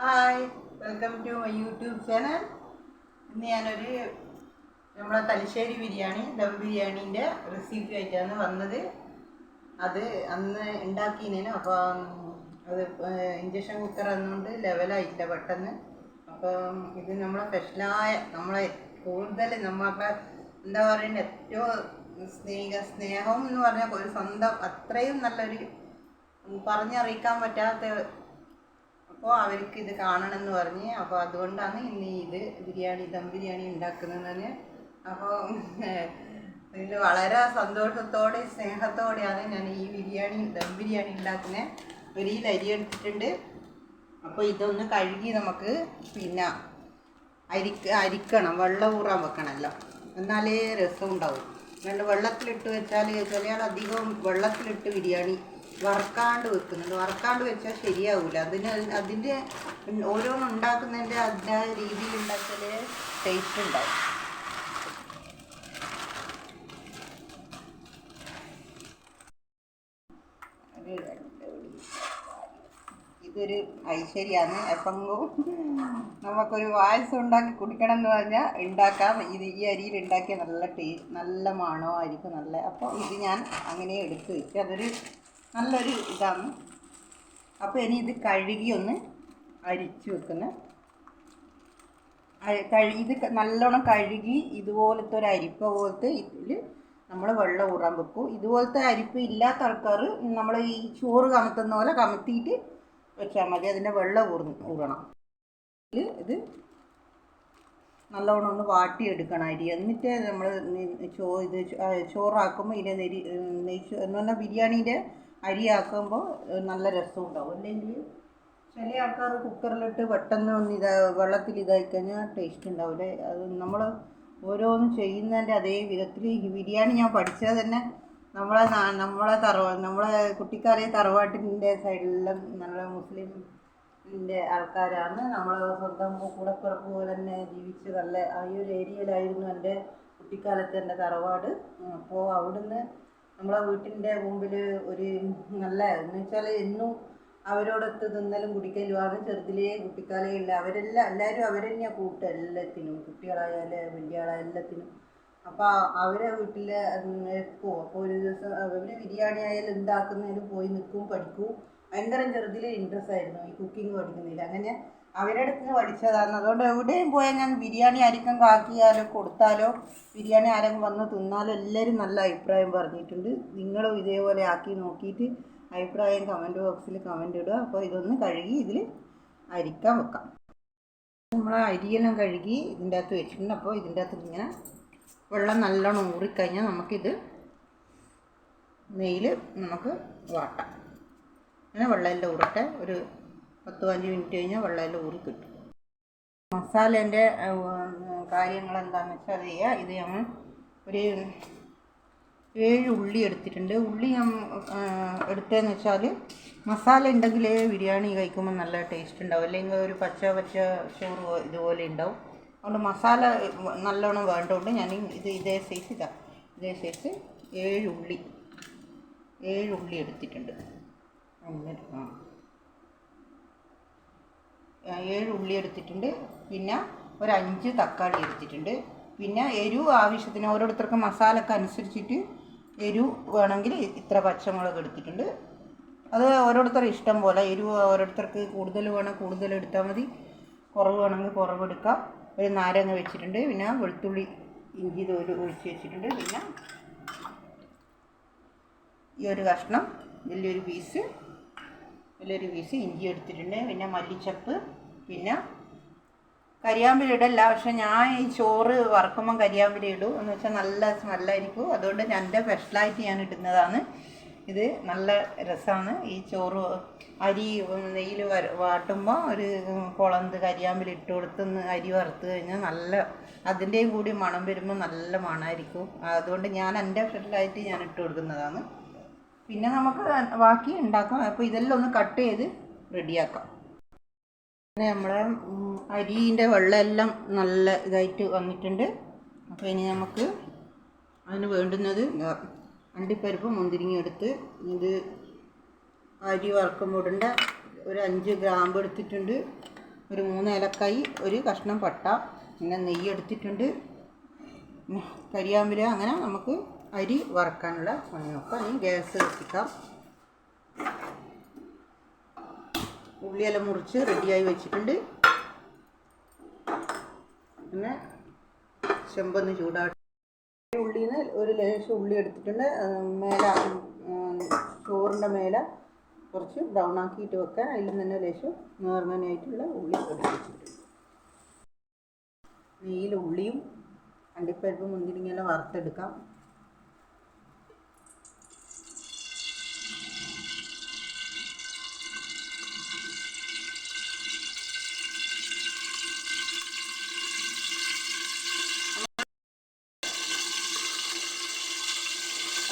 Hi, welcome to my YouTube channel. ഇന്ന് ഞാനൊരു നമ്മളെ തലശ്ശേരി ബിരിയാണി ദം ബിരിയാണീൻ്റെ റെസിപ്പി ആയിട്ടാണ് വന്നത്. അത് അന്ന് ഉണ്ടാക്കിയതിന് അപ്പം അത് ഇൻഡക്ഷൻ കുക്കർ എന്നുകൊണ്ട് ലെവലായില്ല പെട്ടെന്ന്. അപ്പം ഇത് നമ്മളെ സ്പെഷ്യലായ നമ്മളെ കൂടുതൽ നമ്മളൊക്കെ എന്താ പറയുക ഏറ്റവും സ്നേഹം എന്ന് പറഞ്ഞാൽ ഒരു സ്വന്തം അത്രയും നല്ലൊരു പറഞ്ഞറിയിക്കാൻ പറ്റാത്ത. അപ്പോൾ അവർക്ക് ഇത് കാണണമെന്ന് പറഞ്ഞ് അപ്പോൾ അതുകൊണ്ടാണ് ഇന്ന് ഇത് ദം ബിരിയാണി ഉണ്ടാക്കുന്നതെന്ന്. അപ്പോൾ ഇതിൽ വളരെ സന്തോഷത്തോടെ സ്നേഹത്തോടെയാണ് ഞാൻ ഈ ദം ബിരിയാണി ഉണ്ടാക്കുന്നത്. ഒരു അരി എടുത്തിട്ടുണ്ട്. അപ്പോൾ ഇതൊന്ന് കഴുകി നമുക്ക് പിന്നെ അരിക്കണം, വെള്ളം ഊറാൻ വെക്കണമല്ലോ, എന്നാലേ രസം ഉണ്ടാവും. വെള്ളത്തിലിട്ട് വെച്ചാൽ ചില അധികം വെള്ളത്തിലിട്ട് ബിരിയാണി വറക്കാണ്ട് വെക്കുന്നുണ്ട്. വറക്കാണ്ട് വെച്ചാൽ ശരിയാവില്ല. അതിൻ്റെ ഓരോന്നും ഉണ്ടാക്കുന്നതിൻ്റെ അതിൻ്റെ രീതിയിൽ ഉണ്ടാക്കിയാലേ ടേസ്റ്റ് ഉണ്ടാവും. ഇതൊരു ഐശ്വര്യമാണ്. എപ്പെങ്കിലും നമുക്കൊരു പായസം ഉണ്ടാക്കി കുടിക്കണം എന്ന് പറഞ്ഞാൽ ഉണ്ടാക്കാം. ഈ അരിയിൽ ഉണ്ടാക്കിയ നല്ല മണമായിരിക്കും. അപ്പോൾ ഇത് ഞാൻ അങ്ങനെ എടുത്ത് വെച്ച് അതൊരു നല്ലൊരു ഇതാണ്. അപ്പോൾ ഇനി ഇത് കഴുകി ഒന്ന് അരിച്ചു വെക്കുന്ന ഇത് നല്ലോണം കഴുകി ഇതുപോലത്തെ ഒരു അരിപ്പ പോലത്തെ ഇതിൽ നമ്മൾ വെള്ളം ഊറാൻ വെക്കും. ഇതുപോലത്തെ അരിപ്പ് ഇല്ലാത്ത ആൾക്കാർ നമ്മൾ ഈ ചോറ് കമത്തുന്ന പോലെ കമത്തിയിട്ട് വെച്ചാൽ മതി. അതിൻ്റെ വെള്ളം ഊറണം. ഇത് നല്ലവണ്ണം ഒന്ന് വാട്ടിയെടുക്കണം അരി. എന്നിട്ട് നമ്മൾ ചോറാക്കുമ്പോൾ ഇതിൻ്റെ എന്ന് പറഞ്ഞാൽ ബിരിയാണീൻ്റെ അരി ആക്കുമ്പോൾ നല്ല രസം ഉണ്ടാവും. അല്ലെങ്കിൽ ചില ആൾക്കാർ കുക്കറിലിട്ട് പെട്ടെന്ന് ഒന്ന് വെള്ളത്തിൽ ഇതായി കഴിഞ്ഞാൽ ടേസ്റ്റ് ഉണ്ടാവില്ല. അത് നമ്മൾ ഓരോന്നും ചെയ്യുന്നതിൻ്റെ അതേ വിധത്തിൽ ഈ ബിരിയാണി ഞാൻ പഠിച്ചത് തന്നെ നമ്മളെ കുട്ടിക്കാരെ തറവാട്ടിൻ്റെ സൈഡിലെല്ലാം നല്ല മുസ്ലിമിൻ്റെ ആൾക്കാരാണ്. നമ്മൾ സ്വന്തം കൂടപ്പിറപ്പ് പോലെ തന്നെ ജീവിച്ച് നല്ല ആ ഒരു ഏരിയയിലായിരുന്നു എൻ്റെ കുട്ടിക്കാലത്ത് എൻ്റെ തറവാട്. അപ്പോൾ അവിടുന്ന് നമ്മളെ വീട്ടിൻ്റെ മുമ്പിൽ ഒരു നല്ല എന്ന് വെച്ചാൽ എന്നും അവരോടൊത്ത് തിന്നലും കുടിക്കലുമാണ്. ചെറുതിലേ കുട്ടിക്കാലേ ഇല്ല എല്ലാവരും അവരെന്നെയാണ് കൂട്ടുക എല്ലാത്തിനും, കുട്ടികളായാലും വലിയ ആളായാലും എല്ലാത്തിനും. അപ്പോൾ അവരെ വീട്ടിൽ പോകും. അപ്പോൾ ഒരു ദിവസം അവർ ബിരിയാണി ആയാലും എന്താക്കുന്നതിനും പോയി നിൽക്കും, പഠിക്കും. ഭയങ്കര ചെറുതിലെ ഇൻട്രസ്റ്റ് ആയിരുന്നു ഈ കുക്കിംഗ് പഠിക്കുന്നില്ല. അങ്ങനെ അവരുടെ അടുത്ത് നിന്ന് പഠിച്ചതാണ്. അതുകൊണ്ട് എവിടെയും പോയാൽ ഞാൻ ബിരിയാണി ആർക്കും കാക്കിയാലോ കൊടുത്താലോ ബിരിയാണി ആരെങ്കിലും വന്ന് തിന്നാലോ എല്ലാവരും നല്ല അഭിപ്രായം പറഞ്ഞിട്ടുണ്ട്. നിങ്ങളും ഇതേപോലെ ആക്കി നോക്കിയിട്ട് അഭിപ്രായം കമൻറ്റ് ബോക്സിൽ കമൻറ്റ് ഇടുക. അപ്പോൾ ഇതൊന്ന് കഴുകി ഇതിൽ അരിക്കാൻ വെക്കാം. നമ്മൾ അരിയെല്ലാം കഴുകി ഇതിൻ്റെ അകത്ത് വെച്ചിട്ടുണ്ട്. അപ്പോൾ ഇതിൻ്റെ അകത്ത് ഇങ്ങനെ വെള്ളം നല്ലോണം ഊറിക്കഴിഞ്ഞാൽ നമുക്കിത് നെയ്യിൽ നമുക്ക് വാട്ടാം. അങ്ങനെ വെള്ളമെല്ലാം ഊറട്ടെ. ഒരു 10-15 മിനിറ്റ് കഴിഞ്ഞാൽ വെള്ളമെല്ലാം ഊറി കിട്ടും. മസാലേൻ്റെ കാര്യങ്ങൾ എന്താണെന്ന് വെച്ചാൽ അത് ചെയ്യുക. ഇത് നമ്മൾ ഒരു 7 ഉള്ളി എടുത്തിട്ടുണ്ട്. ഉള്ളി ഞാൻ എടുത്തതെന്ന് വെച്ചാൽ മസാല ഉണ്ടെങ്കിൽ ബിരിയാണി കഴിക്കുമ്പോൾ നല്ല ടേസ്റ്റ് ഉണ്ടാവും. അല്ലെങ്കിൽ ഒരു പച്ച ചോറ് ഇതുപോലെ ഉണ്ടാവും. അതുകൊണ്ട് മസാല നല്ലോണം വേണ്ടതുകൊണ്ട് ഞാൻ ഇതേ സൈസ് 7 ഉള്ളി എടുത്തിട്ടുണ്ട്. 7 ഉള്ളി എടുത്തിട്ടുണ്ട്. പിന്നെ ഒരു 5 തക്കാളി എടുത്തിട്ടുണ്ട്. പിന്നെ എരിവ് ആവശ്യത്തിന് ഓരോരുത്തർക്ക് മസാലക്ക് അനുസരിച്ചിട്ട് എരിവ് വേണമെങ്കിൽ ഇത്ര പച്ചമുളക് എടുത്തിട്ടുണ്ട്. അത് ഓരോരുത്തരുടെ ഇഷ്ടം പോലെ. എരിവ് ഓരോരുത്തർക്ക് കൂടുതൽ വേണം കൂടുതൽ എടുത്താൽ മതി, കുറവ് വേണമെങ്കിൽ കുറവ് എടുക്കാം. ഒരു നാരങ്ങ വെച്ചിട്ടുണ്ട്. പിന്നെ വെളുത്തുള്ളി ഇഞ്ചി ഒഴിച്ച് വെച്ചിട്ടുണ്ട്. പിന്നെ ഈ ഒരു കഷ്ണം വലിയൊരു പീസ് ഇഞ്ചി എടുത്തിട്ടുണ്ട്. പിന്നെ മല്ലിച്ചപ്പ്, പിന്നെ കരിയാമ്പില ഇടല്ല. പക്ഷെ ഞാൻ ഈ ചോറ് വറക്കുമ്പം കരിയാമ്പില ഇടും. എന്ന് വെച്ചാൽ നല്ല സ്മെല്ലായിരിക്കും. അതുകൊണ്ട് എൻ്റെ സ്പെഷ്യലായിട്ട് ഞാൻ ഇടുന്നതാണ്. ഇത് നല്ല രസമാണ്. ഈ ചോറ് അരി നെയ്യിൽ വാട്ടുമ്പോൾ ഒരു കുളന്ത് കരിയാമ്പിൽ ഇട്ട് കൊടുത്ത് അരി വറുത്ത് കഴിഞ്ഞാൽ നല്ല അതിൻ്റെയും കൂടി മണം വരുമ്പോൾ നല്ല മണമായിരിക്കും. അതുകൊണ്ട് ഞാൻ എൻ്റെ സ്പെഷ്യലായിട്ട് ഞാൻ ഇട്ട് കൊടുക്കുന്നതാണ്. പിന്നെ നമുക്ക് ബാക്കി ഉണ്ടാക്കാം. അപ്പോൾ ഇതെല്ലാം ഒന്ന് കട്ട് ചെയ്ത് റെഡിയാക്കാം. അങ്ങനെ നമ്മളെ അരിൻ്റെ വെള്ളമെല്ലാം നല്ല ഇതായിട്ട് വന്നിട്ടുണ്ട്. അപ്പോൾ ഇനി നമുക്ക് അതിന് വേണ്ടുന്നത് അണ്ടിപ്പരിപ്പ് മുന്തിരിങ്ങ എടുത്ത് ഇത് അരി വറുക്കുമ്പോൾ ഇടേണ്ട ഒരു 5 ഗ്രാമ്പ് എടുത്തിട്ടുണ്ട്. ഒരു 3 ഏലക്കായി, ഒരു കഷ്ണം പട്ട, പിന്നെ നെയ്യ് എടുത്തിട്ടുണ്ട്, കരിയാമ്പില. അങ്ങനെ നമുക്ക് അരി വറക്കാനുള്ള പണി നോക്കാം. ഇനി ഗ്യാസ് കത്തിക്കാം. ഉള്ളിയെല്ലാം മുറിച്ച് റെഡിയായി വെച്ചിട്ടുണ്ട്. പിന്നെ ചെമ്പൊന്ന് ചൂടാക്കി ഉള്ളിയിൽ നിന്ന് ഒരു ലേശം ഉള്ളി എടുത്തിട്ടുണ്ട്. മേലെ ചോറിൻ്റെ മേലെ കുറച്ച് ബ്രൗൺ ആക്കിയിട്ട് വെക്കാൻ. അതിൽ തന്നെ ലേശം നേർമനായിട്ടുള്ള ഉള്ളി എടുത്തിട്ടുണ്ട്. നെയ്യിൽ ഉള്ളിയും അണ്ടിപ്പരിപ്പും മുന്തിരിങ്ങയെല്ലാം വറുത്തെടുക്കാം.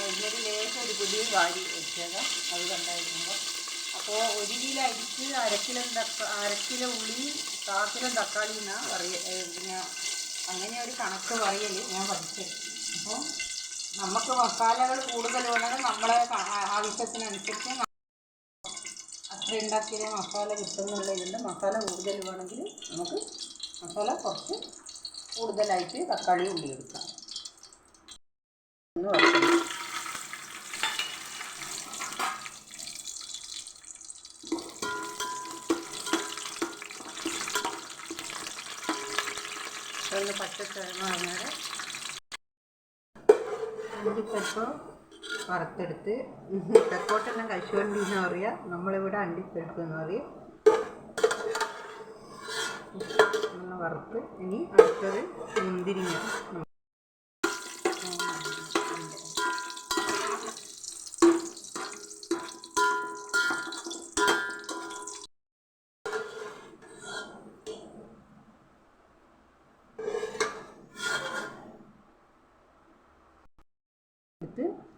അതിലൊരു ലേശം ഒരു പൊടി വാരി വെച്ചേക്കാം. അത് കണ്ടായിരിക്കുമ്പോൾ അപ്പോൾ 1 കിലോ അരിക്ക് അര കിലോ ഉള്ളി 1/4 കിലോ തക്കാളി എന്നാണ് പിന്നെ അങ്ങനെ ഒരു കണക്ക് പറയൽ ഞാൻ പഠിച്ചത്. അപ്പോൾ നമുക്ക് മസാലകൾ കൂടുതൽ വേണമെങ്കിൽ നമ്മളെ ആവശ്യത്തിനനുസരിച്ച് അത്ര ഉണ്ടാക്കിയ മസാല കിട്ടുന്നുള്ളതുകൊണ്ട് മസാല കൂടുതൽ വേണമെങ്കിൽ നമുക്ക് മസാല കുറച്ച് കൂടുതലായിട്ട് തക്കാളി ഉള്ളി എടുക്കാം. ഒന്ന് വറുത്തെടുക്കാം. ഒന്ന് പച്ചക്കറിമാറുന്നത് അണ്ടിപ്പരിപ്പ് വറുത്തെടുത്ത്, തെക്കോട്ടെല്ലാം കശുവണ്ടി എന്ന് പറയുക, നമ്മളിവിടെ അണ്ടിപ്പരിപ്പ് എന്ന് പറയും. ഒന്ന് വറുത്ത് ഇനി അടുത്തത് മുന്തിരിങ്ങ.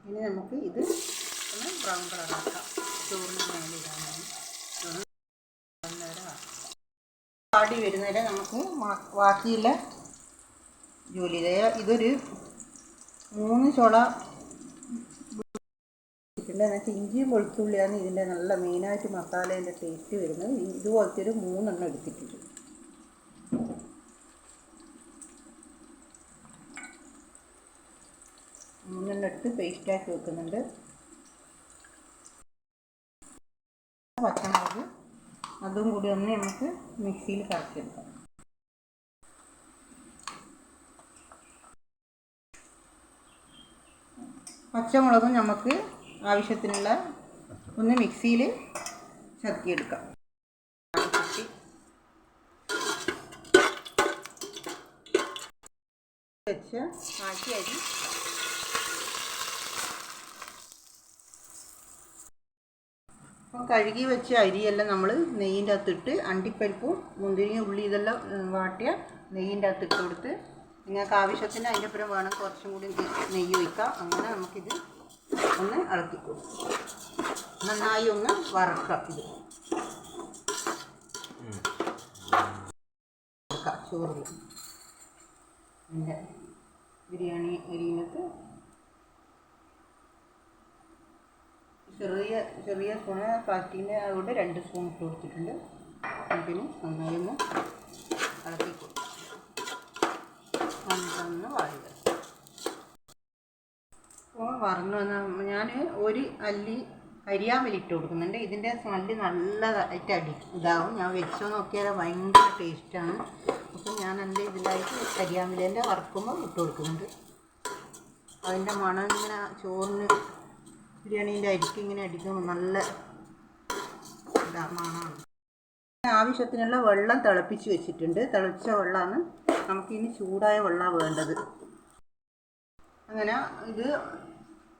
ഇനി നമുക്ക് ഇത് ഒന്ന് ബ്രൗൺ കളറാക്കാം. ചോറിന് മേലെ ഇടാനാണ് പാടി വരുന്നവരെ നമുക്ക് ബാക്കിയുള്ള ജോലി ചെയ്യാം. ഇതൊരു 3 ചുള ഇട്ടിട്ടുണ്ട്. എന്നിട്ട് ഇഞ്ചിയും വെളുത്തുള്ളിയാണ് ഇതിൻ്റെ നല്ല മെയിനായിട്ട് മസാലേൻ്റെ ടേസ്റ്റ് വരുന്നത്. ഇതുപോലത്തെ ഒരു 3 എണ്ണം എടുത്തിട്ടുണ്ട്. എടുത്ത് പേസ്റ്റാക്കി വെക്കുന്നുണ്ട്. പച്ചമുളക് അതും കൂടി ഒന്ന് നമുക്ക് മിക്സിയിൽ കറക്കിയെടുക്കാം. പച്ചമുളകും നമുക്ക് ആവശ്യത്തിനുള്ള ഒന്ന് മിക്സിയിൽ ചതക്കിയെടുക്കാം. വെച്ച ബാക്കി അരി അപ്പം കഴുകി വെച്ച അരിയെല്ലാം നമ്മൾ നെയ്യിൻ്റെ അകത്തിട്ട് അണ്ടിപ്പരിപ്പും മുന്തിരിങ്ങ ഉള്ളി ഇതെല്ലാം വാട്ടിയ നെയ്യിൻ്റെ അകത്തിട്ട് കൊടുത്ത്, നിങ്ങൾക്ക് ആവശ്യത്തിന് അതിൻ്റെ പുറം വേണം കുറച്ചും കൂടി നെയ്യ് വയ്ക്കാം. അങ്ങനെ നമുക്കിത് ഒന്ന് ഇളക്കി കൊടുക്കും. നന്നായി ഒന്ന് വറക്കാം. ഇത് ചോറിൽ എൻ്റെ ബിരിയാണി അരിയിനകത്ത് ചെറിയ സ്പൂണ് പ്ലാസ്റ്റിക്കിൻ്റെ അതുകൊണ്ട് 2 സ്പൂൺ ഇട്ട് കൊടുത്തിട്ടുണ്ട്. അതിന് നന്നായി ഒന്ന് ഇളക്കി കൊടുക്കും. നന്നായി വാഴ അപ്പോൾ വറന്നു വന്നാൽ ഞാൻ ഒരു അല്ലി കരിയാമ്പല ഇട്ട് കൊടുക്കുന്നുണ്ട്. ഇതിൻ്റെ സ്മെല്ല് നല്ലതായിട്ട് ഇതാവും. ഞാൻ വെച്ചോ നോക്കിയാൽ ഭയങ്കര ടേസ്റ്റാണ്. അപ്പോൾ ഞാൻ എൻ്റെ ഇതിലായിട്ട് കരിയാമ്പലേൻ്റെ വറക്കുമ്പോൾ ഇട്ട് കൊടുക്കുന്നുണ്ട്. അതിൻ്റെ മണം ഇങ്ങനെ ചോറിന് ബിരിയാണീൻ്റെ അരിക്ക് ഇങ്ങനെ അടിക്കുമ്പോൾ നല്ല മണമാണ്. ആവശ്യത്തിനുള്ള വെള്ളം തിളപ്പിച്ച് വെച്ചിട്ടുണ്ട്. തിളച്ച വെള്ളമാണ് നമുക്കിനി ചൂടായ വെള്ളമാണ് വേണ്ടത്. അങ്ങനെ ഇത്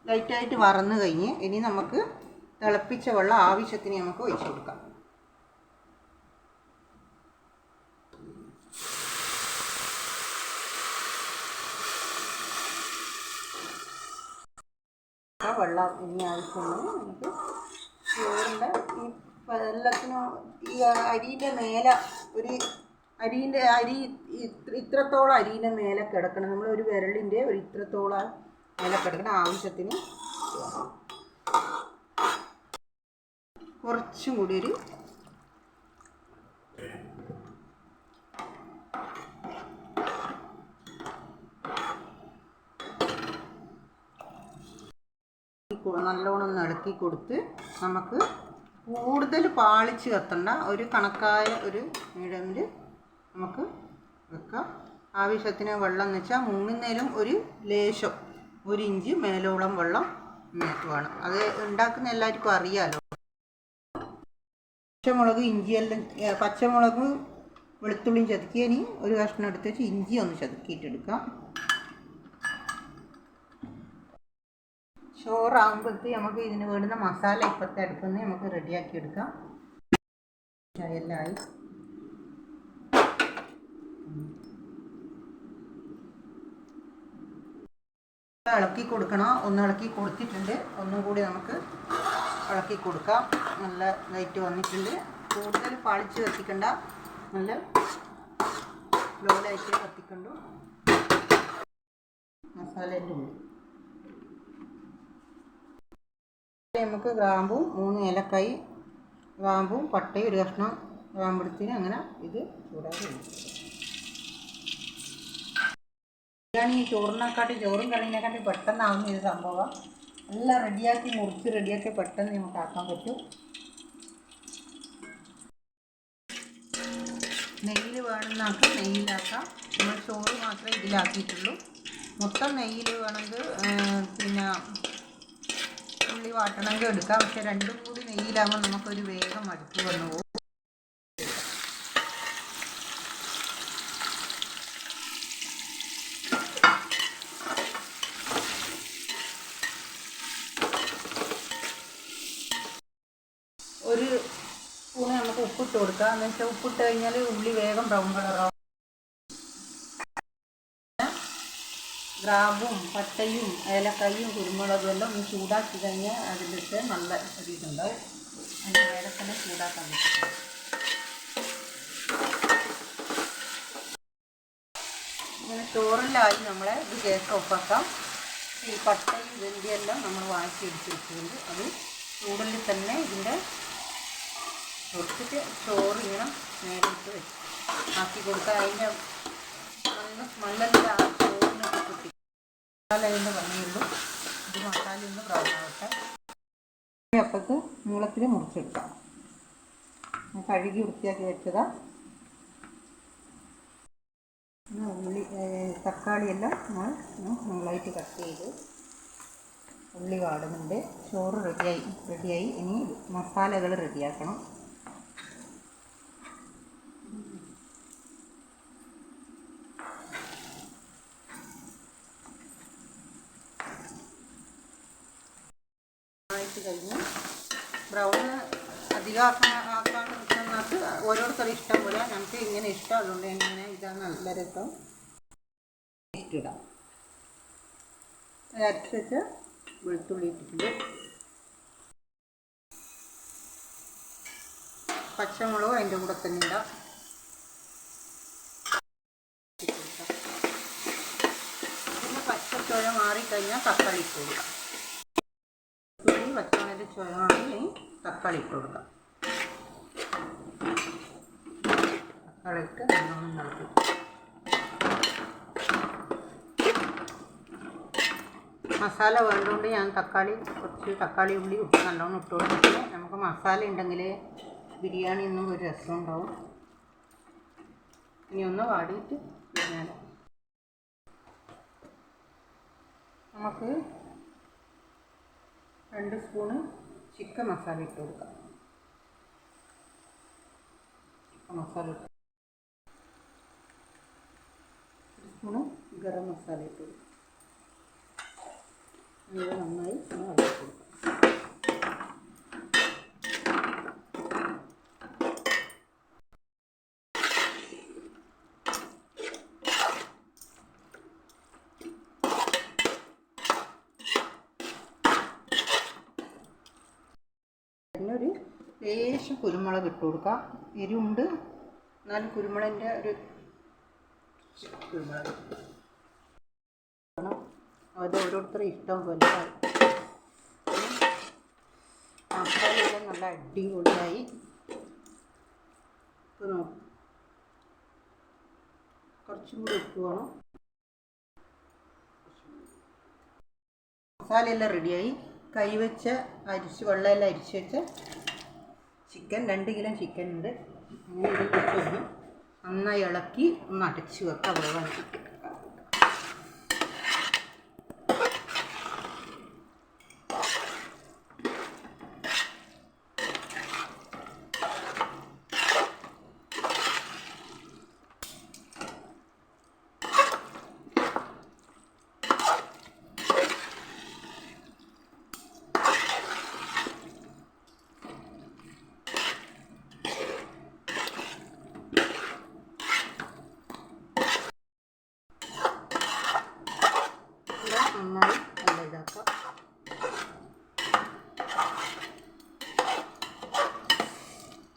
ലൈറ്റായിട്ട് വറന്ന് കഴിഞ്ഞ് ഇനി നമുക്ക് തിളപ്പിച്ച വെള്ളം ആവശ്യത്തിന് നമുക്ക് ഒഴിച്ചു കൊടുക്കാം. വെള്ളം ഇനി ആവശ്യമുള്ളത് നമുക്ക് ചോറിൻ്റെ ഈ എല്ലാത്തിനും ഈ അരിയുടെ മേലെ ഒരു അരി ഇത്രത്തോളം അരിയുടെ മേലെ കിടക്കണം. നമ്മൾ ഒരു വിരലിൻ്റെ ഒരു ഇത്രത്തോളം മേലെ കിടക്കണം. ആവശ്യത്തിന് കുറച്ചും കൂടി ഒരു നല്ലോണം ഒന്ന് ഇളക്കി കൊടുത്ത് നമുക്ക് കൂടുതൽ പാളിച്ച് കത്തണ്ട ഒരു കണക്കായ ഒരു മീഡിയമിൽ നമുക്ക് വെക്കാം. ആവശ്യത്തിന് വെള്ളം എന്ന് വെച്ചാൽ മുങ്ങുന്നതിലും ഒരു ലേശം 1 ഇഞ്ച് മേലോളം വെള്ളം ഇതിനകത്ത് വേണം. അത് ഉണ്ടാക്കുന്ന എല്ലാവർക്കും അറിയാമല്ലോ. പച്ചമുളക് ഇഞ്ചിയെല്ലാം പച്ചമുളക് വെളുത്തുള്ളിയും ചതുക്കി ഇനി ഒരു കഷ്ണം എടുത്ത് വെച്ച് ഇഞ്ചി ഒന്ന് ചതുക്കിയിട്ടെടുക്കാം. ചോറാകുമ്പോഴത്തേക്ക് നമുക്ക് ഇതിന് വേണ്ടുന്ന മസാല ഇപ്പോഴത്തെ അടുപ്പിൽ നമുക്ക് റെഡിയാക്കി എടുക്കാം. എല്ലാം ആയി. ഇളക്കി കൊടുക്കണം. ഒന്ന് ഇളക്കി കൊടുത്തിട്ടുണ്ട്. ഒന്നും കൂടി നമുക്ക് ഇളക്കി കൊടുക്കാം. നല്ല ലൈറ്റ് വന്നിട്ടുണ്ട്. കൂടുതൽ പാളിച്ച് കത്തിക്കണ്ട, നല്ല ലോ ലൈറ്റ് കത്തിക്കണ്ടു. മസാലേൻ്റെ കൂടി നമുക്ക് ഗ്രാമ്പും 3 ഏലക്കായി, ഗ്രാമ്പും പട്ടയും ഒരു കഷ്ണം ഗ്രാമ്പെടുത്തിന് അങ്ങനെ ഇത് ചൂടാക്കി ബിരിയാണി ചോറിനെക്കാട്ടി ചോറും കറിനെക്കാട്ടി പെട്ടെന്നാവുന്ന ഇത് സംഭവം. എല്ലാം റെഡിയാക്കി മുറിച്ച് റെഡിയാക്കി പെട്ടെന്ന് നമുക്ക് ആക്കാൻ പറ്റും. നെയ്യിൽ വേണമെന്നാക്കാം, നെയ്യിലാക്കാം. നമ്മൾ ചോറ് മാത്രമേ ഇതിലാക്കിയിട്ടുള്ളൂ. മൊത്തം നെയ്യിൽ വേണമെങ്കിൽ പിന്നെ ഉള്ളി വാട്ടണമെങ്കിൽ എടുക്കാം. പക്ഷെ രണ്ടും കൂടി നെയ്യിലാകുമ്പോൾ നമുക്കൊരു വേഗം അടുത്ത് വന്നു പോകും. ഒരു സ്പൂണ് നമുക്ക് ഉപ്പിട്ട് കൊടുക്കാം. എന്ന് വെച്ചാൽ ഉപ്പിട്ട് കഴിഞ്ഞാൽ ഉള്ളി വേഗം ബ്രൗൺ കളറാവും. ഗ്രാമ്പും പട്ടയും ഏലക്കായും കുരുമുളകും എല്ലാം ഒന്ന് ചൂടാക്കി കഴിഞ്ഞാൽ അതിൻ്റെ നല്ല ഒരു ഇതുണ്ടാവും. അതിൻ്റെ വേറെ തന്നെ ചൂടാക്കാൻ പറ്റും. ഇങ്ങനെ ചോറിലായി നമ്മളെ ഇത് ഗ്യാസ് ഓഫാക്കാം. ഈ പട്ടയും ഇതിൻ്റെ എല്ലാം നമ്മൾ വാങ്ങിച്ചെടുത്ത് വെച്ചിട്ടുണ്ട്. അത് ചൂടിൽ തന്നെ ഇതിൻ്റെ ഒട്ടിച്ച് ചോറ് ഇങ്ങനെ നേരിട്ട് വെച്ച് ആക്കി കൊടുക്കുക. അതിൻ്റെ സ്മെല്ലെല്ലാം ആ ചോറിനൊക്കെ കിട്ടി. മസാല അതിൻ്റെ ഭംഗിയുള്ളൂ. ഇത് മസാല ഒന്ന് ബ്രൗൺ ആവട്ടെ. അപ്പത്ത് നീളത്തിൽ മുറിച്ചെടുക്കാം. കഴുകി വൃത്തിയാക്കി വെച്ചതാ. ഉള്ളി തക്കാളിയെല്ലാം നമ്മൾ നന്നായിട്ട് കട്ട് ചെയ്ത് ഉള്ളി വാടുന്നുണ്ട്. ചോറ് റെഡിയായി. ഇനി മസാലകൾ റെഡിയാക്കണം. കഴിഞ്ഞ് ബ്രൗൺ അധികം ആക്കാൻ നിൽക്കുന്നതിനകത്ത് ഓരോരുത്തരും ഇഷ്ടം പോലെ. നമുക്ക് ഇങ്ങനെ ഇഷ്ടം, അതുകൊണ്ട് ഇങ്ങനെ ഇതാണ് നല്ല രസം. ഇടാം. അരച്ച് വെച്ച് വെളുത്തുള്ളി ഇട്ടിട്ടുണ്ട്. പച്ചമുളകും അതിൻ്റെ കൂടെ തന്നെ ഇടാം. പിന്നെ പച്ചച്ചുഴ മാറിക്കഴിഞ്ഞാൽ തക്കാളി ഇട്ട് കൊടുക്കാം. പച്ചമുളകിൻ്റെ ചുവ മാറി തക്കാളി ഇട്ട് കൊടുക്കാം. തക്കാളി ഇട്ട് നല്ലോണം ഇളക്കി. മസാല വേണ്ടതുകൊണ്ട് ഞാൻ കുറച്ച് തക്കാളി ഉള്ളി നല്ലോണം ഇട്ട് കൊടുത്തിട്ട് നമുക്ക് മസാല ഉണ്ടെങ്കിൽ ബിരിയാണി ഒന്നും ഒരു രസം ഉണ്ടാവും. ഇനി ഒന്ന് വാടിയിട്ട് ഞാൻ നമുക്ക് 2 സ്പൂണ് ചിക്കൻ മസാല ഇട്ട് കൊടുക്കാം. ചിക്കൻ മസാല ഇട്ട് 1 സ്പൂണ് ഗരം മസാല ഇട്ട് കൊടുക്കാം. ഇത് നന്നായി ഒന്ന് ഇളക്കി കൊടുക്കാം. ഒരു ലേശം കുരുമുളക് ഇട്ട് കൊടുക്കാം. എരിവുണ്ട്, എന്നാലും കുരുമുളകിൻ്റെ ഒരു കുരുമുളക് അത് ഓരോരുത്തരും ഇഷ്ടം പോലെ. മസാലയെല്ലാം നല്ല അടിപൊളിയായി. കുറച്ചും കൂടി ഉപ്പ് വേണം. മസാലയെല്ലാം റെഡിയായി. കൈവച്ച വെള്ളമെല്ലാം അരിച്ച് വെച്ച ചിക്കൻ 2 കിലോ ചിക്കൻ ഉണ്ട്. അങ്ങനെ ഇതിട്ടൊന്ന് നന്നായി ഇളക്കി ഒന്ന് അടച്ച് വെക്കാം. വേവാൻ നന്നായി നല്ല ഇതാക്കാം.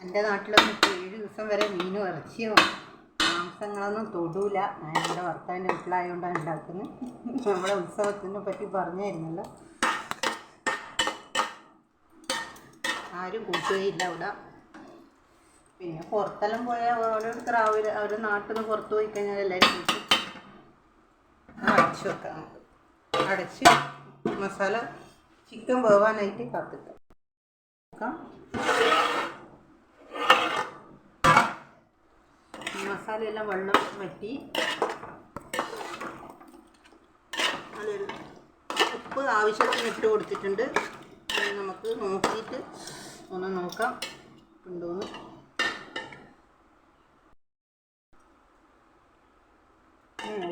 എൻ്റെ നാട്ടിലൊന്നും 7 ദിവസം വരെ മീനും ഇറച്ചിയോ മാംസങ്ങളൊന്നും തൊടൂല. ഞാൻ എൻ്റെ ഭർത്താവിൻ്റെ വീട്ടിലായതുകൊണ്ടാണ് ഉണ്ടാക്കുന്നത്. നമ്മുടെ ഉത്സവത്തിനെ പറ്റി പറഞ്ഞായിരുന്നല്ലോ. ആരും കൂട്ടുകയില്ല ഇവിടെ. പിന്നെ പുറത്തെല്ലാം പോയാൽ ഓരോരുത്തർ അവരുടെ നാട്ടിൽ നിന്ന് പുറത്ത് പോയി കഴിഞ്ഞാൽ എല്ലാവരും കൂട്ടും. അടച്ച് വെക്കാം. അടച്ച് മസാല ചിക്കൻ വേവാനായിട്ട് കാത്തിക്കാം. മസാലയെല്ലാം വെള്ളം വറ്റി അതിൽ ഉപ്പ് ആവശ്യത്തിന് ഇട്ട് കൊടുത്തിട്ടുണ്ട്. നമുക്ക് നോക്കിയിട്ട് ഒന്ന് നോക്കാം ഉണ്ടോന്ന്.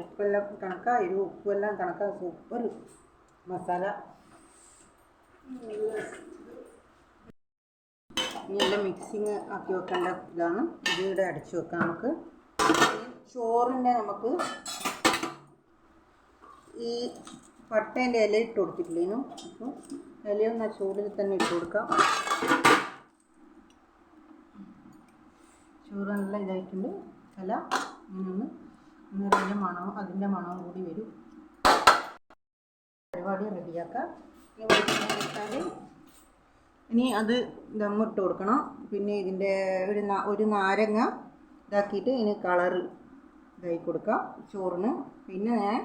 ഉപ്പെല്ലാം കണക്കാണ്, ഉപ്പെല്ലാം കണക്കാണ്. സൂപ്പർ മസാല. ഇനിയെല്ലാം മിക്സിങ് ആക്കി വെക്കേണ്ട ഇതാണ്. ഇതിവിടെ അടച്ച് വെക്കാം. നമുക്ക് ചോറിൻ്റെ നമുക്ക് ഈ പട്ടേൻ്റെ ഇല ഇട്ട് കൊടുത്തിട്ടില്ലേനും, അപ്പോൾ ഇലയൊന്ന് ആ ചൂടിൽ തന്നെ ഇട്ട് കൊടുക്കാം. ചോറ് നല്ല ഇതായിട്ടുണ്ട്. ഇല ഇങ്ങനെ അതിൻ്റെ മണവും കൂടി വരും. പരിപാടി റെഡിയാക്കാം. ഇനി അത് ദമ്മിട്ട് കൊടുക്കണം. പിന്നെ ഇതിൻ്റെ ഒരു നാരങ്ങ ഇതാക്കിയിട്ട് ഇതിന് കളറ് ഇതാക്കി കൊടുക്കാം ചോറിന്. പിന്നെ ഞാൻ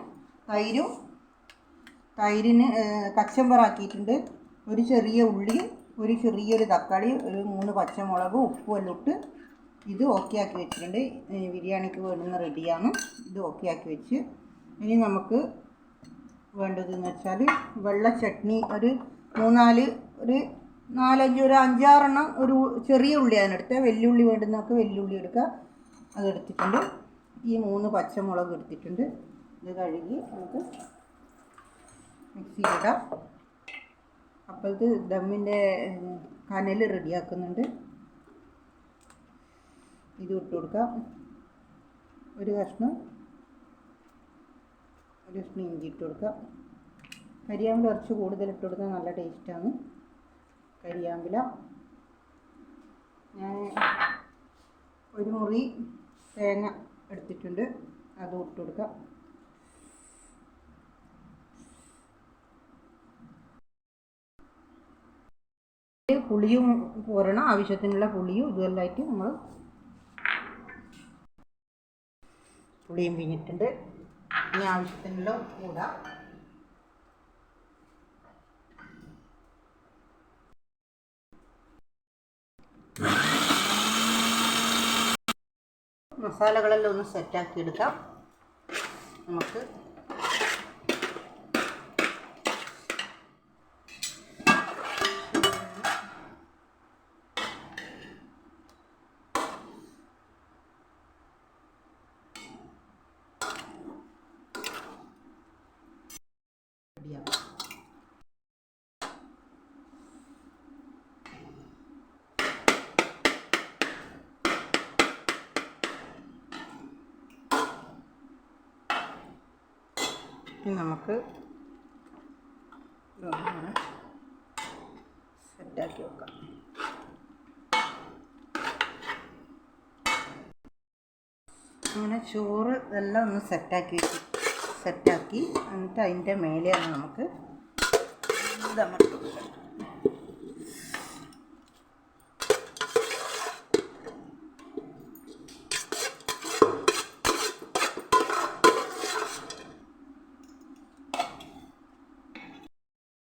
തൈരിന് കച്ചമ്പറാക്കിയിട്ടുണ്ട്. ഒരു ചെറിയ ഉള്ളി, ഒരു ചെറിയൊരു തക്കാളി, ഒരു 3 പച്ചമുളക്, ഉപ്പും എല്ലാം ഇട്ട് ഇത് ഓക്കെ ആക്കി വെച്ചിട്ടുണ്ട്. ബിരിയാണിക്ക് വേണ്ടുന്ന റെഡിയാണ്. ഇത് ഓക്കെ ആക്കി വെച്ച് ഇനി നമുക്ക് വേണ്ടതെന്ന് വെച്ചാൽ വെള്ള ചട്നി ഒരു 3-4 ഒരു 4-5 ഒരു 5-6 ഒരു ചെറിയ ഉള്ളി അതിനെടുത്ത്. വെല്ലുള്ളി വേണ്ടുന്നതൊക്കെ വെല്ലുള്ളി എടുക്കുക. അതെടുത്തിട്ടുണ്ട്. ഈ 3 പച്ചമുളക് എടുത്തിട്ടുണ്ട്. ഇത് കഴുകി നമുക്ക് മിക്സിയിലിടാം. അപ്പോൾ ഇത് ദമ്മിൻ്റെ കനൽ റെഡിയാക്കുന്നുണ്ട്. ഇത് ഇട്ട് കൊടുക്കാം. ഒരു കഷ്ണം ഇഞ്ചി ഇട്ട് കൊടുക്കാം. കരിയാമ്പില കുറച്ച് കൂടുതൽ ഇട്ട് കൊടുത്താൽ നല്ല ടേസ്റ്റാണ്. കരിയാമ്പില ഞാൻ ഒരു മുറി തേങ്ങ എടുത്തിട്ടുണ്ട്. അതും ഇട്ട് കൊടുക്കാം. പുളിയും പോരണം. ആവശ്യത്തിനുള്ള പുളിയും ഇതുമെല്ലാമായിട്ട് നമ്മൾ പുളിയും പിഴിഞ്ഞിട്ടുണ്ട്. ഇനി ആവശ്യത്തിനുള്ള കൂടാം. മസാലകളെല്ലാം ഒന്ന് സെറ്റാക്കി എടുക്കാം. നമുക്ക് നമുക്ക് സെറ്റാക്കി വെക്കാം. അങ്ങനെ ചോറ് ഇതെല്ലാം ഒന്ന് സെറ്റാക്കി എന്നിട്ട് അതിൻ്റെ മേലെയാണ് നമുക്ക് ദമ്മിട്ട് കൊടുക്കാം.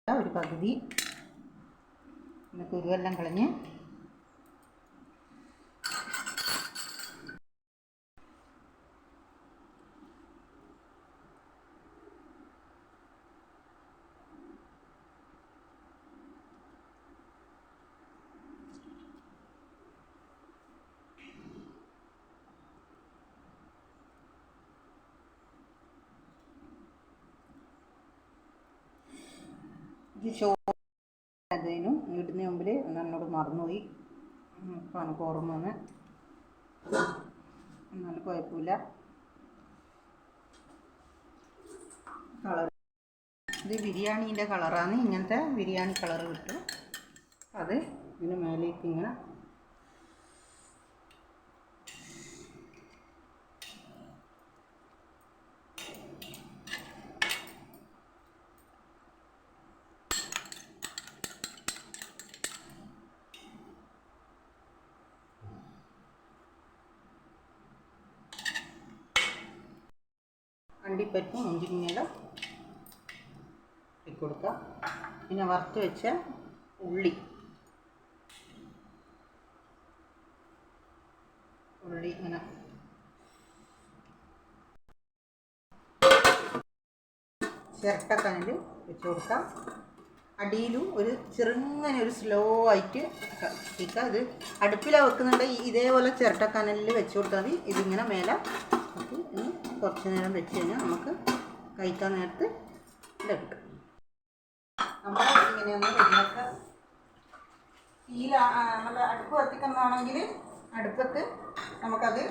ഒരു പകുതി. പിന്നെ കുരുവെല്ലാം കളഞ്ഞ് ഇത് അതിനും ഇടുന്ന മുമ്പിൽ എന്നോട് മറന്നുപോയി. ഇപ്പം എനിക്ക് ഓർമ്മ വന്ന്. എന്നാലും കുഴപ്പമില്ല. കളർ ഇത് ബിരിയാണീൻ്റെ കളറാണ്. ഇങ്ങനത്തെ ബിരിയാണി കളർ കിട്ടും. അത് ഇതിന് മേലേക്ക് ഇങ്ങനെ അണ്ടിപ്പരിപ്പും മുന്തിരിങ്ങയിലും ഇട്ട് കൊടുക്കാം. പിന്നെ വറുത്ത് വെച്ച ഉള്ളി ഇങ്ങനെ ചിരട്ടക്കനൽ വെച്ച് കൊടുക്കാം. അടിയിലും ഒരു ചെറുങ്ങനെ ഒരു സ്ലോ ആയിട്ട് കത്തിക്കുക. ഇത് അടുപ്പിലാണ് വെക്കുന്നുണ്ടെങ്കിൽ ഇതേപോലെ ചിരട്ടക്കനലിൽ വെച്ച് കൊടുത്താൽ മതി. ഇതിങ്ങനെ മേലെ കുറച്ച് നേരം വെച്ച് കഴിഞ്ഞാൽ നമുക്ക് കഴിക്കാൻ നേരത്ത് ഇതെടുക്കാം. നമ്മൾ ഇങ്ങനെയൊന്ന് ഇതിനൊക്കെ നമ്മൾ അടുപ്പ് കത്തിക്കുന്നതാണെങ്കിൽ അടുപ്പത്ത് നമുക്കത്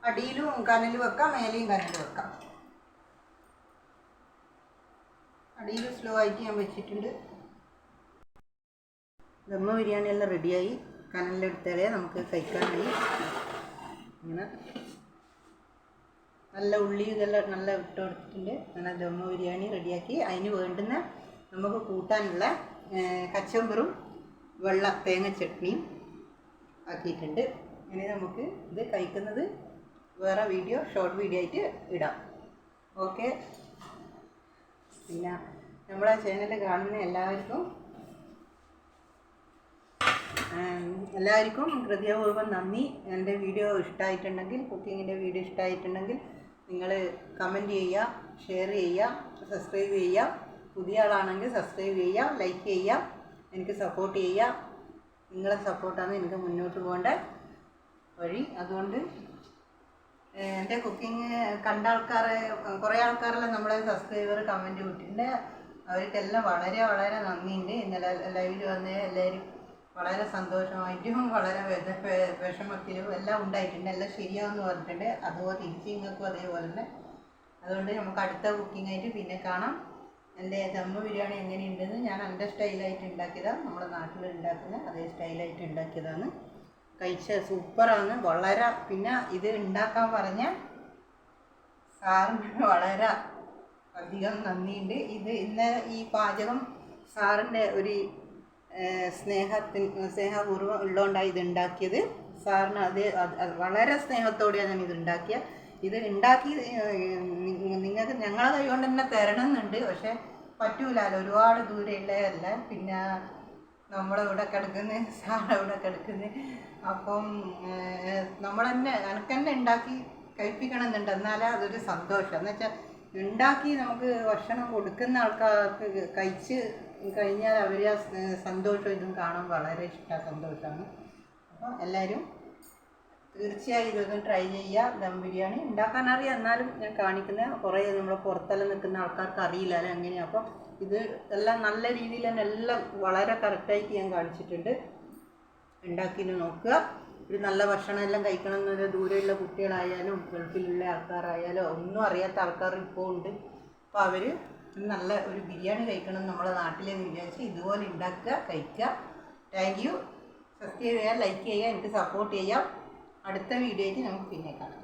അടിയിലും കനൽ വെക്കാം, മേലെയും കനൽ വെക്കാം. അടിയിൽ സ്ലോ ആയിട്ട് ഞാൻ വെച്ചിട്ടുണ്ട്. ദമ്മ ബിരിയാണി എല്ലാം റെഡിയായി. കനലിലെടുത്താലേ നമുക്ക് കഴിക്കാനായി. ഇങ്ങനെ നല്ല ഉള്ളി ഇതെല്ലാം നല്ല ഇട്ട് കൊടുത്തിട്ടുണ്ട്. അങ്ങനെ ദമ്മ ബിരിയാണി റെഡിയാക്കി. അതിന് വേണ്ടുന്ന നമുക്ക് കൂട്ടാനുള്ള കച്ചമ്പറും വെള്ള തേങ്ങ ചട്നിയും ആക്കിയിട്ടുണ്ട്. ഇനി നമുക്ക് ഇത് കഴിക്കുന്നത് വേറെ വീഡിയോ ഷോർട്ട് വീഡിയോ ആയിട്ട് ഇടാം. ഓക്കെ. പിന്നെ നമ്മളെ ചാനൽ കാണുന്ന എല്ലാവർക്കും ഹൃദയപൂർവ്വം നന്ദി. എൻ്റെ വീഡിയോ ഇഷ്ടമായിട്ടുണ്ടെങ്കിൽ, കുക്കിങ്ങിൻ്റെ വീഡിയോ ഇഷ്ടമായിട്ടുണ്ടെങ്കിൽ നിങ്ങൾ കമൻറ്റ് ചെയ്യുക, ഷെയർ ചെയ്യുക, സബ്സ്ക്രൈബ് ചെയ്യുക. പുതിയ ആളാണെങ്കിൽ സബ്സ്ക്രൈബ് ചെയ്യുക, ലൈക്ക് ചെയ്യുക, എനിക്ക് സപ്പോർട്ട് ചെയ്യുക. നിങ്ങളെ സപ്പോർട്ടാണ് എനിക്ക് മുന്നോട്ട് പോകേണ്ട വഴി. അതുകൊണ്ട് എൻ്റെ കുക്കിങ് കണ്ട കുറേ ആൾക്കാരെല്ലാം നമ്മളെ സബ്സ്ക്രൈബർ കമൻറ്റ് വിട്ടിട്ടുണ്ട്. അവർക്കെല്ലാം വളരെ വളരെ നന്ദിയുണ്ട്. ഇന്നലെ ലൈവിൽ വന്ന് എല്ലാവരും വളരെ സന്തോഷമായിട്ടും വളരെ വിഷമത്തിലും എല്ലാം ഉണ്ടായിട്ടുണ്ട്. എല്ലാം ശരിയാവെന്ന് പറഞ്ഞിട്ടുണ്ട്. അതുപോലെ തിരിച്ച് നിങ്ങൾക്കും അതേപോലെ തന്നെ. അതുകൊണ്ട് നമുക്ക് അടുത്ത കുക്കിങ്ങായിട്ട് പിന്നെ കാണാം. എൻ്റെ ദമ്മ് ബിരിയാണി എങ്ങനെയുണ്ടെന്ന് ഞാൻ എൻ്റെ സ്റ്റൈലായിട്ട് ഉണ്ടാക്കിയതാണ്. നമ്മുടെ നാട്ടിൽ ഉണ്ടാക്കുന്ന അതേ സ്റ്റൈലായിട്ട് ഉണ്ടാക്കിയതാണ്. കഴിച്ച സൂപ്പറാണ്. വളരെ പിന്നെ ഇത് ഉണ്ടാക്കാൻ പറഞ്ഞ സാറിന് വളരെ അധികം നന്ദിയുണ്ട്. ഇത് ഇന്ന് ഈ പാചകം സാറിൻ്റെ ഒരു സ്നേഹപൂർവ്വം ഉള്ളതുകൊണ്ടാണ് ഇത് ഉണ്ടാക്കിയത്. സാറിന് അത് വളരെ സ്നേഹത്തോടെയാണ് ഞാൻ ഇത് ഉണ്ടാക്കിയത്. ഇത് ഉണ്ടാക്കി നിങ്ങൾക്ക് ഞങ്ങളെ കൈ കൊണ്ട് തന്നെ തരണമെന്നുണ്ട്. പക്ഷെ പറ്റൂലല്ലോ, ഒരുപാട് ദൂരെയുള്ളതല്ല. പിന്നെ നമ്മളിവിടെ കിടക്കുന്നത്, സാറിവിടെ കിടക്കുന്നത്. അപ്പം നമ്മളെന്നെ എനിക്കെന്നെ ഉണ്ടാക്കി കഴിപ്പിക്കണമെന്നുണ്ട്. എന്നാലേ അതൊരു സന്തോഷം. എന്ന് വെച്ചാൽ ഉണ്ടാക്കി നമുക്ക് ഭക്ഷണം കൊടുക്കുന്ന ആൾക്കാർക്ക് കഴിച്ച് കഴിഞ്ഞാൽ അവർ ആ സന്തോഷം ഇതും കാണാൻ വളരെ സന്തോഷമാണ്. അപ്പോൾ എല്ലാവരും തീർച്ചയായും ഇതൊന്നും ട്രൈ ചെയ്യുക. ദം ബിരിയാണി ഉണ്ടാക്കാൻ അറിയാം, എന്നാലും ഞാൻ കാണിക്കുന്ന കുറേ നമ്മൾ പുറത്തെല്ലാം നിൽക്കുന്ന ആൾക്കാർക്ക് അറിയില്ലല്ലോ എങ്ങനെയാണ്. അപ്പോൾ ഇത് എല്ലാം നല്ല രീതിയിൽ തന്നെ എല്ലാം വളരെ കറക്റ്റായിട്ട് ഞാൻ കാണിച്ചിട്ടുണ്ട്. ഉണ്ടാക്കിയിട്ട് നോക്കുക. ഒരു നല്ല ഭക്ഷണം എല്ലാം കഴിക്കണം എന്നൊരു ദൂരെയുള്ള കുട്ടികളായാലും ഗൾഫിലുള്ള ആൾക്കാരായാലും ഒന്നും അറിയാത്ത ആൾക്കാർ ഇപ്പോൾ ഉണ്ട്. അപ്പോൾ അവർ നല്ല ഒരു ബിരിയാണി കഴിക്കണം നമ്മളെ നാട്ടിലേക്ക് വിചാരിച്ച് ഇതുപോലെ ഉണ്ടാക്കുക, കഴിക്കുക. Thank you. സബ്സ്ക്രൈബ് ചെയ്യുക, ലൈക്ക് ചെയ്യുക, എനിക്ക് സപ്പോർട്ട് ചെയ്യാം. അടുത്ത വീഡിയോയ്ക്ക് നമുക്ക് പിന്നെ കാണാം.